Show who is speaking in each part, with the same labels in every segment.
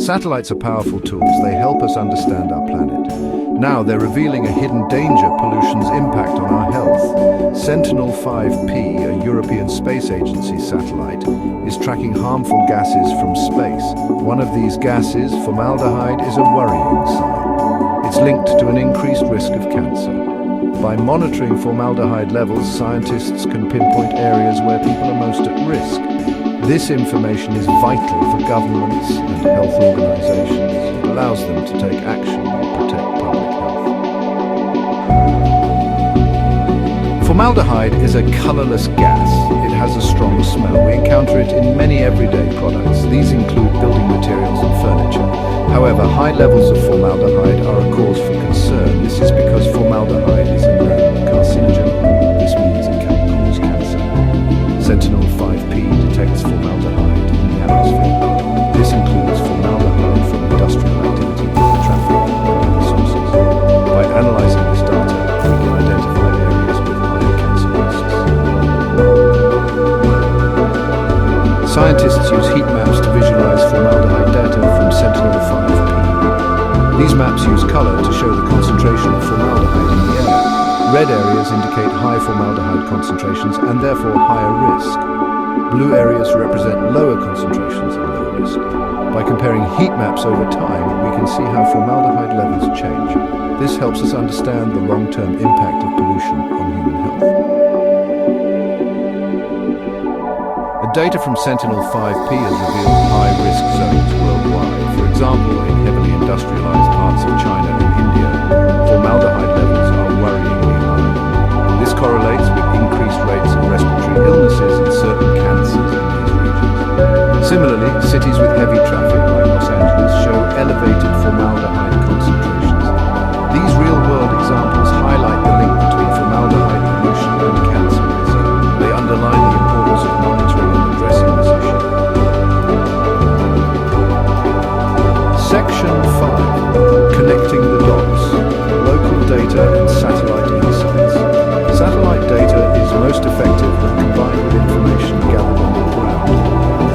Speaker 1: Satellites are powerful tools. They help us understand our planet. Now they're revealing a hidden danger: pollution's impact on our health. Sentinel-5P, a European Space Agency satellite, is tracking harmful gases from space. One of these gases, formaldehyde, is a worrying sign. It's linked to an increased risk of cancer. By monitoring formaldehyde levels, scientists can pinpoint areas where people are most at risk. This information is vital for governments and health organizations. It allows them to take action and protect public health. Formaldehyde is a colorless gas. It has a strong smell. We encounter it in many everyday products. These include building materials and furniture. However, high levels of formaldehyde are a cause for concern. This is because formaldehyde is a known carcinogen. This means it can cause cancer. Sentinel-5P detects formaldehyde in the atmosphere. This includes formaldehyde from industrial activity, traffic, and other sources. By analyzing this data, we can identify areas with higher cancer risks. Scientists use heat maps to visualize formaldehyde data from Sentinel-5P. These maps use color to show the concentration of formaldehyde in the air. Red areas indicate high formaldehyde concentrations and therefore higher risk. Blue areas represent lower concentrations and low risk. By comparing heat maps over time, we can see how formaldehyde levels change. This helps us understand the long-term impact of pollution on human health. Data from Sentinel-5P has revealed high-risk zones worldwide. For example, in heavily industrialized parts of China and India, formaldehyde levels are worryingly high. This correlates with increased rates of respiratory illnesses and certain cancers in these regions. Similarly, cities with heavy traffic like Los Angeles show elevated formaldehyde concentrations. These real-world examples highlight the link between formaldehyde pollution and cancer risk. They underline the importance of monitoring and addressing this issue. Section 5. Connecting the dots. Local data and satellite insights. Satellite data is most effective when combined with information gathered on the ground.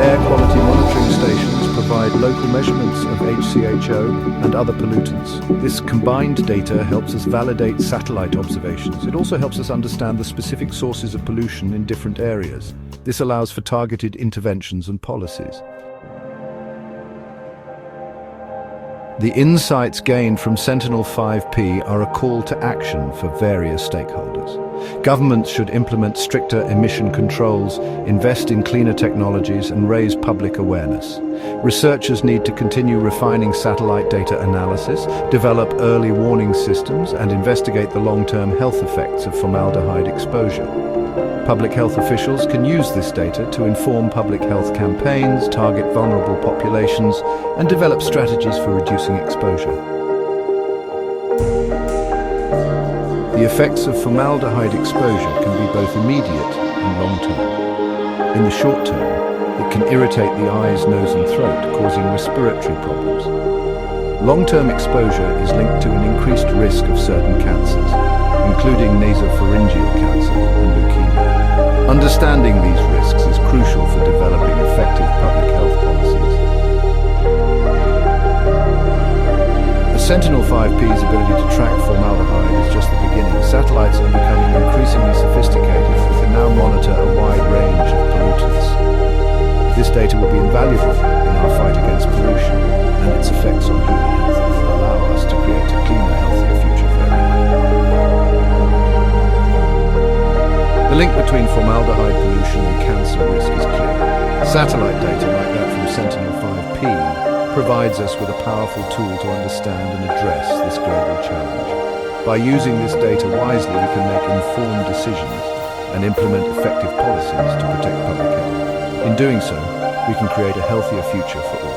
Speaker 1: Air quality monitoring stations provide local measurements of HCHO and other pollutants. This combined data helps us validate satellite observations. It also helps us understand the specific sources of pollution in different areas. This allows for targeted interventions and policies. The insights gained from Sentinel-5P are a call to action for various stakeholders. Governments should implement stricter emission controls, invest in cleaner technologies, and raise public awareness. Researchers need to continue refining satellite data analysis, develop early warning systems, and investigate the long-term health effects of formaldehyde exposure. Public health officials can use this data to inform public health campaigns, target vulnerable populations, and develop strategies for reducing exposure. The effects of formaldehyde exposure can be both immediate and long-term. In the short term, it can irritate the eyes, nose, and throat, causing respiratory problems. Long-term exposure is linked to an increased risk of certain cancers, including nasopharyngeal cancer and leukemia. Understanding these risks is crucial for developing effective public health policies. The Sentinel-5P's ability to track formaldehyde is just the beginning. Satellites are becoming increasingly sophisticated. We can now monitor a wide range of pollutants. This data will be invaluable in our fight against pollution and its effects on human health, and will allow us to create a cleaner, healthier future for everyone. The link between formaldehyde pollution and cancer risk is clear. Satellite data like that from Sentinel-5P provides us with a powerful tool to understand and address this global challenge. By using this data wisely, we can make informed decisions and implement effective policies to protect public health. In doing so, we can create a healthier future for all.